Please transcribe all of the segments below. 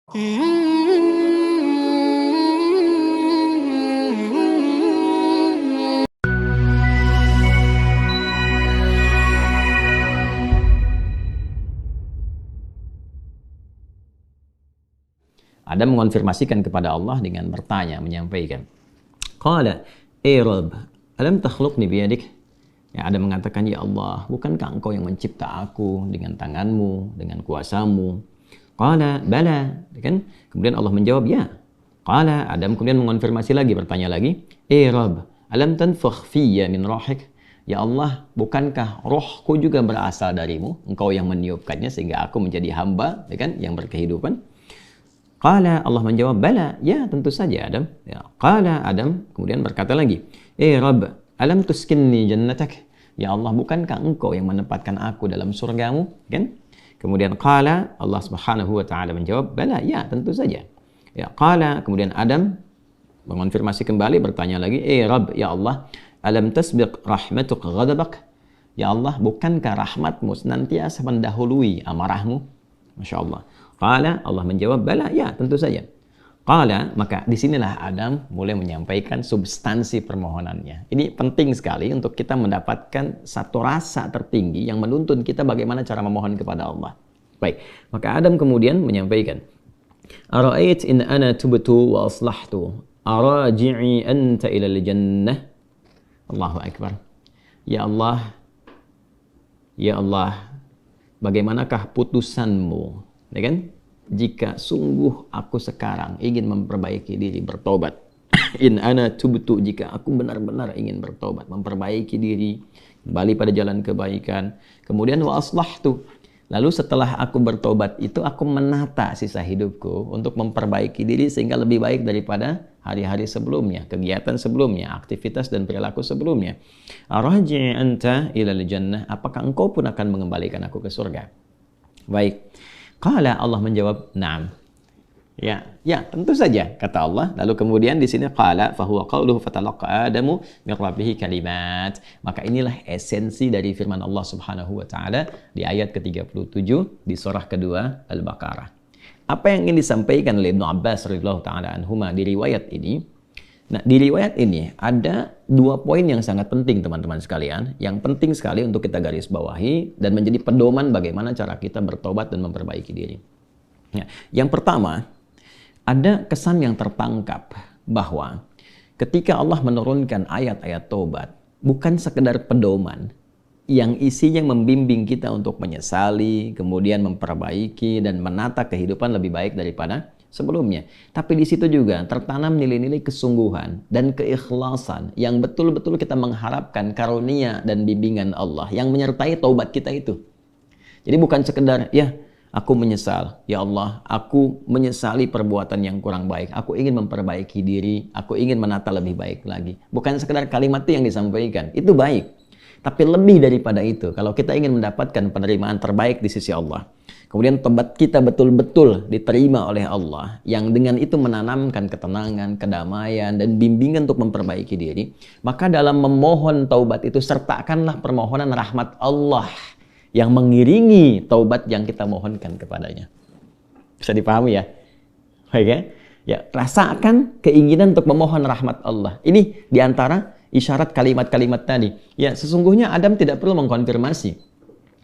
Adam mengonfirmasikan kepada Allah dengan bertanya, menyampaikan. Qala, Rabb, alam takhluqni biyadik? Ya, Adam mengatakan, ya Allah, bukankah engkau yang mencipta aku dengan tanganmu, dengan kuasamu? Qala, bala. Kan? Kemudian Allah menjawab, ya. Qala, Adam kemudian mengonfirmasi lagi, bertanya lagi, Rabb, alam tanfakh fiyya min rohik? Ya Allah, bukankah rohku juga berasal darimu? Engkau yang meniupkannya sehingga aku menjadi hamba, ya kan, yang berkehidupan. Qala, Allah menjawab, bala, ya tentu saja Adam. Ya. Qala, Adam kemudian berkata lagi, Rabb, alam tuskinni jannatak? Ya Allah, bukankah engkau yang menempatkan aku dalam surgamu? Kan? Kemudian qala, Allah Subhanahu wa taala menjawab, bala, ya tentu saja. Ya, qala, kemudian Adam mengonfirmasi kembali, bertanya lagi, Rabb, ya Allah, alam tasbiq rahmatuk ghadabak? Ya Allah, bukankah rahmatmu senantiasa mendahului amarahmu? Masya Allah. Qala, Allah menjawab, bala, ya tentu saja. Qala, maka disinilah Adam mulai menyampaikan substansi permohonannya. Ini penting sekali untuk kita mendapatkan satu rasa tertinggi yang menuntun kita bagaimana cara memohon kepada Allah. Baik, maka Adam kemudian menyampaikan, Ara'ait in ana tubtu wa aslahtu, araji'i anta ilal jannah. Allahu Akbar. Ya Allah, bagaimanakah putusanmu? Ya kan? Jika sungguh aku sekarang ingin memperbaiki diri, bertobat. In ana tubtu, jika aku benar-benar ingin bertobat, memperbaiki diri, kembali pada jalan kebaikan. Kemudian wa aslahtu. Lalu setelah aku bertobat itu aku menata sisa hidupku untuk memperbaiki diri sehingga lebih baik daripada hari-hari sebelumnya, kegiatan sebelumnya, aktivitas dan perilaku sebelumnya. Araji anta ilal jannah, apakah engkau pun akan mengembalikan aku ke surga? Baik. Qala, Allah menjawab, na'am. Ya, tentu saja, kata Allah. Lalu kemudian di sini qala fahuwa qauluhu fatalaqa Adamu min rabbih kalimat. Maka inilah esensi dari firman Allah Subhanahu wa taala di ayat ke-37 di surah kedua Al-Baqarah. Apa yang ingin disampaikan oleh Ibnu Abbas radhiyallahu taala anhuma di riwayat ini? Nah, di riwayat ini ada dua poin yang sangat penting teman-teman sekalian, yang penting sekali untuk kita garis bawahi dan menjadi pedoman bagaimana cara kita bertobat dan memperbaiki diri. Ya, yang pertama, ada kesan yang tertangkap bahwa ketika Allah menurunkan ayat-ayat taubat, bukan sekedar pedoman yang isinya membimbing kita untuk menyesali, kemudian memperbaiki dan menata kehidupan lebih baik daripada sebelumnya. Tapi di situ juga tertanam nilai-nilai kesungguhan dan keikhlasan yang betul-betul kita mengharapkan karunia dan bimbingan Allah yang menyertai taubat kita itu. Jadi bukan sekedar, ya aku menyesal, ya Allah, aku menyesali perbuatan yang kurang baik, aku ingin memperbaiki diri, aku ingin menata lebih baik lagi. Bukan sekedar kalimat itu yang disampaikan, itu baik. Tapi lebih daripada itu, kalau kita ingin mendapatkan penerimaan terbaik di sisi Allah, kemudian tobat kita betul-betul diterima oleh Allah, yang dengan itu menanamkan ketenangan, kedamaian, dan bimbingan untuk memperbaiki diri, maka dalam memohon taubat itu sertakanlah permohonan rahmat Allah yang mengiringi taubat yang kita mohonkan kepadanya. Bisa dipahami ya? Baik ya? Ya, rasakan keinginan untuk memohon rahmat Allah. Ini diantara isyarat kalimat-kalimat tadi. Ya, sesungguhnya Adam tidak perlu mengkonfirmasi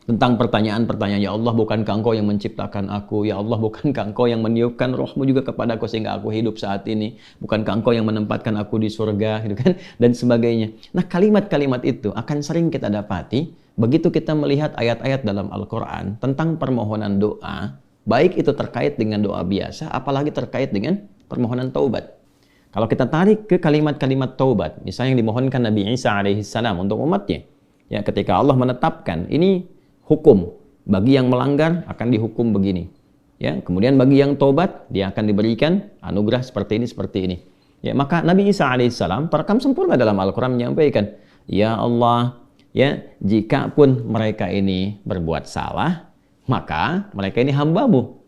tentang pertanyaan-pertanyaan, ya Allah, bukankah engkau yang menciptakan aku? Ya Allah, bukankah engkau yang meniupkan rohmu juga kepadaku sehingga aku hidup saat ini? Bukankah engkau yang menempatkan aku di surga? Gitu kan? Dan sebagainya. Nah, kalimat-kalimat itu akan sering kita dapati begitu kita melihat ayat-ayat dalam Al-Quran tentang permohonan doa, baik itu terkait dengan doa biasa, apalagi terkait dengan permohonan taubat. Kalau kita tarik ke kalimat-kalimat taubat, misalnya yang dimohonkan Nabi Isa alaihissalam untuk umatnya, ya ketika Allah menetapkan ini hukum, bagi yang melanggar akan dihukum begini, ya kemudian bagi yang taubat dia akan diberikan anugerah seperti ini, ya maka Nabi Isa alaihissalam terekam sempurna dalam Al-Quran menyampaikan, ya Allah, ya jika pun mereka ini berbuat salah, maka mereka ini hambamu.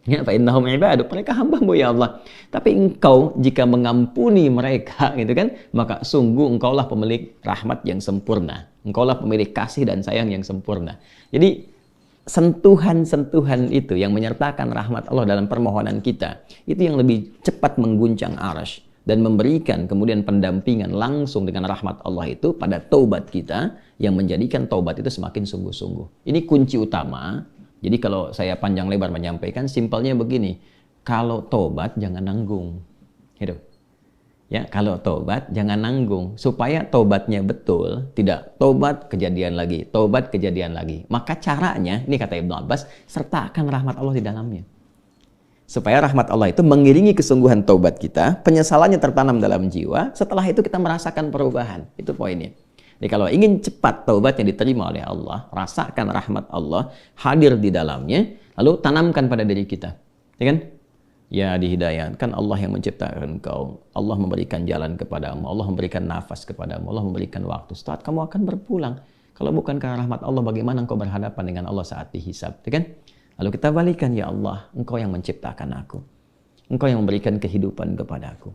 Ya, fa innahum ibadu, mereka hambamu ya Allah. Tapi engkau jika mengampuni mereka, gitu kan, maka sungguh engkaulah pemilik rahmat yang sempurna. Engkaulah pemilik kasih dan sayang yang sempurna. Jadi sentuhan-sentuhan itu yang menyertakan rahmat Allah dalam permohonan kita, itu yang lebih cepat mengguncang arsy dan memberikan kemudian pendampingan langsung dengan rahmat Allah itu pada taubat kita, yang menjadikan taubat itu semakin sungguh-sungguh. Ini kunci utama. Jadi kalau saya panjang lebar menyampaikan, simpelnya begini, kalau taubat jangan nanggung, gitu. Ya, kalau taubat jangan nanggung, supaya taubatnya betul, tidak taubat kejadian lagi, taubat kejadian lagi. Maka caranya, ini kata Ibnu Abbas, sertakan rahmat Allah di dalamnya. Supaya rahmat Allah itu mengiringi kesungguhan taubat kita, penyesalannya tertanam dalam jiwa, setelah itu kita merasakan perubahan. Itu poinnya. Jadi kalau ingin cepat taubatnya diterima oleh Allah, rasakan rahmat Allah hadir di dalamnya, lalu tanamkan pada diri kita. Ya kan? Ya, dihidayahkan Allah yang menciptakan engkau. Allah memberikan jalan kepadamu. Allah memberikan nafas kepadamu. Allah memberikan waktu. Saat kamu akan berpulang. Kalau bukan karena rahmat Allah, bagaimana engkau berhadapan dengan Allah saat dihisab? Ya kan? Lalu kita balikan, ya Allah, engkau yang menciptakan aku. Engkau yang memberikan kehidupan kepadaku.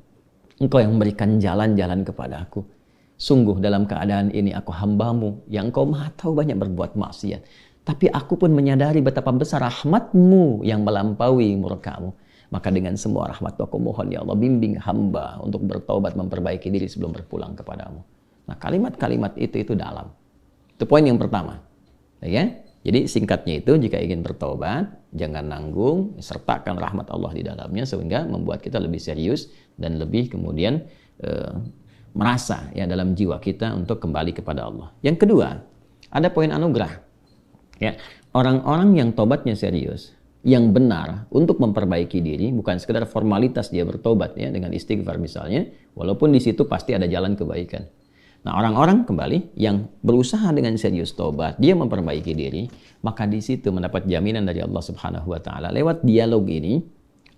Engkau yang memberikan jalan-jalan kepadaku. Sungguh dalam keadaan ini aku hambamu yang engkau maha tahu banyak berbuat maksiat. Tapi aku pun menyadari betapa besar rahmatmu yang melampaui murkamu. Maka dengan semua rahmat aku mohon, ya Allah, bimbing hamba untuk bertaubat, memperbaiki diri sebelum berpulang kepadamu. Nah, kalimat-kalimat itu dalam. Itu poin yang pertama. Ya? Jadi singkatnya itu, jika ingin bertaubat, jangan nanggung, sertakan rahmat Allah di dalamnya, sehingga membuat kita lebih serius dan lebih kemudian merasa ya dalam jiwa kita untuk kembali kepada Allah. Yang kedua, ada poin anugerah. Ya, orang-orang yang tobatnya serius, yang benar untuk memperbaiki diri, bukan sekedar formalitas dia bertobat ya dengan istighfar misalnya, walaupun di situ pasti ada jalan kebaikan. Nah, orang-orang kembali yang berusaha dengan serius tobat, dia memperbaiki diri, maka di situ mendapat jaminan dari Allah Subhanahu wa taala. Lewat dialog ini,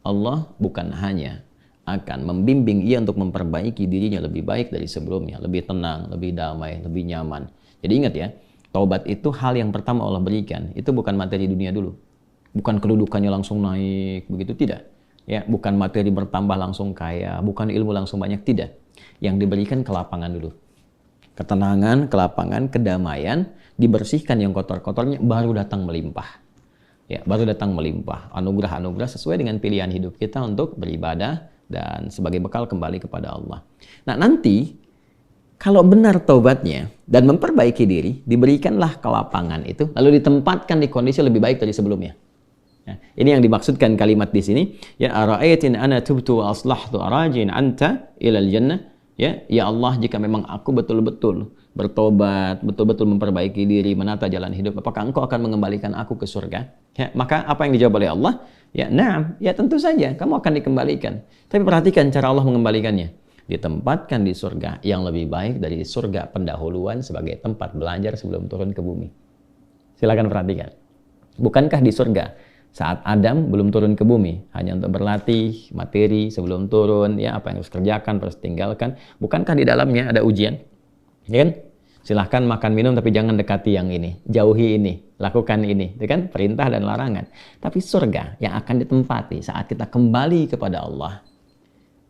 Allah bukan hanya akan membimbing ia untuk memperbaiki dirinya lebih baik dari sebelumnya, lebih tenang, lebih damai, lebih nyaman. Jadi ingat ya, taubat itu hal yang pertama Allah berikan, itu bukan materi dunia dulu. Bukan kedudukannya langsung naik, begitu tidak. Ya, bukan materi bertambah langsung kaya, bukan ilmu langsung banyak, tidak. Yang diberikan kelapangan dulu. Ketenangan, kelapangan, kedamaian, dibersihkan yang kotor-kotornya, baru datang melimpah. Ya, baru datang melimpah. Anugerah-anugerah sesuai dengan pilihan hidup kita untuk beribadah dan sebagai bekal kembali kepada Allah. Nah, nanti kalau benar taubatnya dan memperbaiki diri, diberikanlah kelapangan itu, lalu ditempatkan di kondisi lebih baik dari sebelumnya. Nah, ini yang dimaksudkan kalimat di sini. Ya, ara'aitin ana tubtu wa aslahtu arajin anta ilal jannah. Ya Allah, jika memang aku betul-betul bertobat, betul-betul memperbaiki diri, menata jalan hidup, apakah engkau akan mengembalikan aku ke surga? Ya, maka apa yang dijawab oleh Allah? Ya, na'am, ya tentu saja, kamu akan dikembalikan. Tapi perhatikan cara Allah mengembalikannya. Ditempatkan di surga yang lebih baik dari surga pendahuluan sebagai tempat belajar sebelum turun ke bumi. Silakan perhatikan. Bukankah di surga saat Adam belum turun ke bumi, hanya untuk berlatih materi sebelum turun, ya apa yang harus kerjakan, harus tinggalkan. Bukankah di dalamnya ada ujian? Ya kan? Silahkan makan minum tapi jangan dekati yang ini, jauhi ini, lakukan ini, ya kan? Perintah dan larangan. Tapi surga yang akan ditempati saat kita kembali kepada Allah.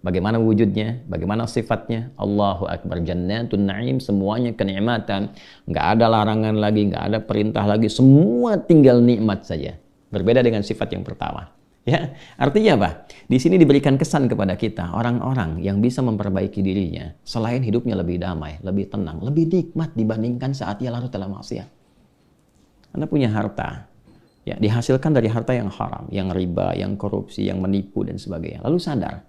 Bagaimana wujudnya? Bagaimana sifatnya? Allahu Akbar, jannatun na'im, semuanya kenikmatan. Nggak ada larangan lagi, nggak ada perintah lagi, semua tinggal nikmat saja. Berbeda dengan sifat yang pertama. Ya, artinya apa? Di sini diberikan kesan kepada kita, orang-orang yang bisa memperbaiki dirinya, selain hidupnya lebih damai, lebih tenang, lebih nikmat dibandingkan saat ia larut dalam maksiat. Anda punya harta, ya dihasilkan dari harta yang haram, yang riba, yang korupsi, yang menipu dan sebagainya. Lalu sadar,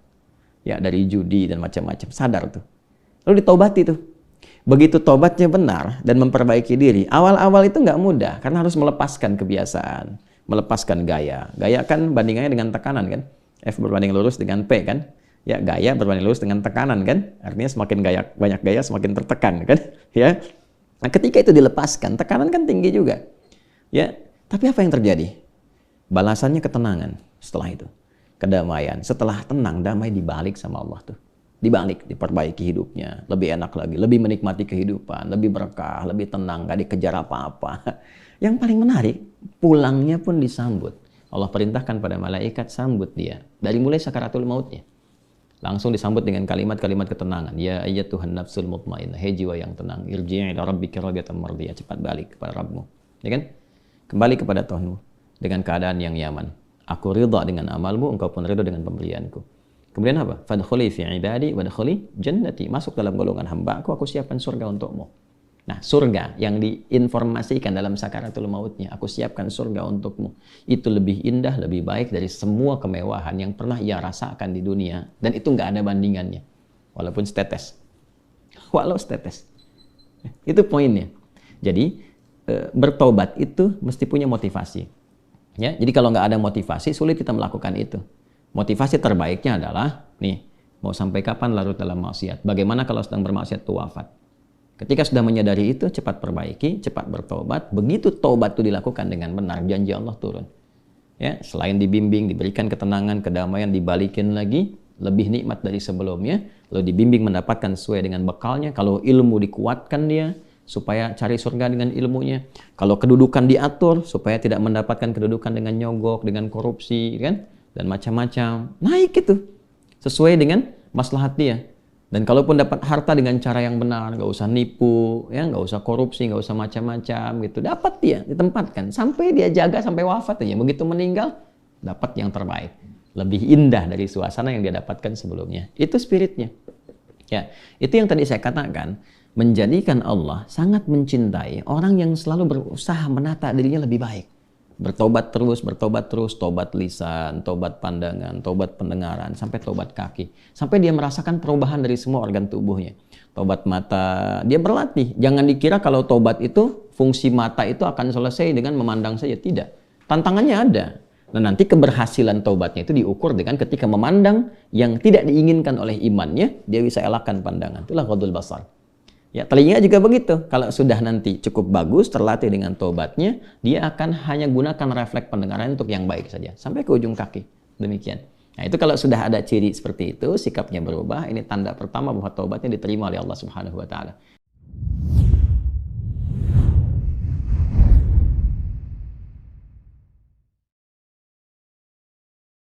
ya dari judi dan macam-macam, sadar tuh. Lalu ditaubati tuh. Begitu tobatnya benar dan memperbaiki diri, awal-awal itu nggak mudah karena harus melepaskan kebiasaan. Melepaskan gaya. Gaya kan bandingannya dengan tekanan kan. F berbanding lurus dengan P kan. Ya, gaya berbanding lurus dengan tekanan kan. Artinya semakin gaya, banyak gaya semakin tertekan kan. Ya. Nah, ketika itu dilepaskan, tekanan kan tinggi juga. Ya, tapi apa yang terjadi? Balasannya ketenangan setelah itu. Kedamaian. Setelah tenang, damai dibalik sama Allah tuh. Dibalik, diperbaiki hidupnya. Lebih enak lagi, lebih menikmati kehidupan, lebih berkah, lebih tenang, gak dikejar apa-apa. Yang paling menarik, pulangnya pun disambut. Allah perintahkan pada malaikat sambut dia. Dari mulai sakaratul mautnya. Langsung disambut dengan kalimat-kalimat ketenangan. Ya ayyatuhan nafsul mutmainnah. Hei jiwa yang tenang. Irji'i ila rabbika radiyatan mardiyah. Cepat balik kepada Rabbmu. Ya kan? Kembali kepada Tuhanmu dengan keadaan yang nyaman. Aku ridha dengan amalmu, engkau pun ridha dengan pemberianku. Kemudian apa? Fadkhuli fi ibadi wadkhuli jannati. Masuk dalam golongan hamba aku siapkan surga untukmu. Nah, surga yang diinformasikan dalam sakaratul mautnya, aku siapkan surga untukmu. Itu lebih indah, lebih baik dari semua kemewahan yang pernah ia rasakan di dunia. Dan itu nggak ada bandingannya. Walaupun setetes. Walau setetes. Itu poinnya. Jadi, bertobat itu mesti punya motivasi. Ya, jadi kalau nggak ada motivasi, sulit kita melakukan itu. Motivasi terbaiknya adalah, nih, mau sampai kapan larut dalam maksiat? Bagaimana kalau sedang bermaksiat itu wafat? Ketika sudah menyadari itu, cepat perbaiki, cepat bertobat. Begitu tobat itu dilakukan dengan benar, janji Allah turun. Ya, selain dibimbing, diberikan ketenangan, kedamaian, dibalikin lagi, lebih nikmat dari sebelumnya. Lalu dibimbing mendapatkan sesuai dengan bekalnya. Kalau ilmu dikuatkan dia, supaya cari surga dengan ilmunya. Kalau kedudukan diatur, supaya tidak mendapatkan kedudukan dengan nyogok, dengan korupsi, kan? Dan macam-macam. Naik itu. Sesuai dengan maslahat dia. Dan kalaupun dapat harta dengan cara yang benar, nggak usah nipu, ya, nggak usah korupsi, nggak usah macam-macam gitu. Dapat dia, ditempatkan. Sampai dia jaga sampai wafat aja. Begitu meninggal, dapat yang terbaik. Lebih indah dari suasana yang dia dapatkan sebelumnya. Itu spiritnya. Ya, itu yang tadi saya katakan. Menjadikan Allah sangat mencintai orang yang selalu berusaha menata dirinya lebih baik. Bertobat terus, tobat lisan, tobat pandangan, tobat pendengaran, sampai tobat kaki. Sampai dia merasakan perubahan dari semua organ tubuhnya. Tobat mata, dia berlatih. Jangan dikira kalau tobat itu, fungsi mata itu akan selesai dengan memandang saja. Tidak. Tantangannya ada. Nah, nanti keberhasilan tobatnya itu diukur dengan ketika memandang yang tidak diinginkan oleh imannya, dia bisa elakkan pandangan. Itulah ghadul basar. Ya, telinga juga begitu. Kalau sudah nanti cukup bagus, terlatih dengan tobatnya, dia akan hanya gunakan refleks pendengaran untuk yang baik saja. Sampai ke ujung kaki. Demikian. Nah, itu kalau sudah ada ciri seperti itu, sikapnya berubah, ini tanda pertama bahwa tobatnya diterima oleh Allah Subhanahu wa Ta'ala.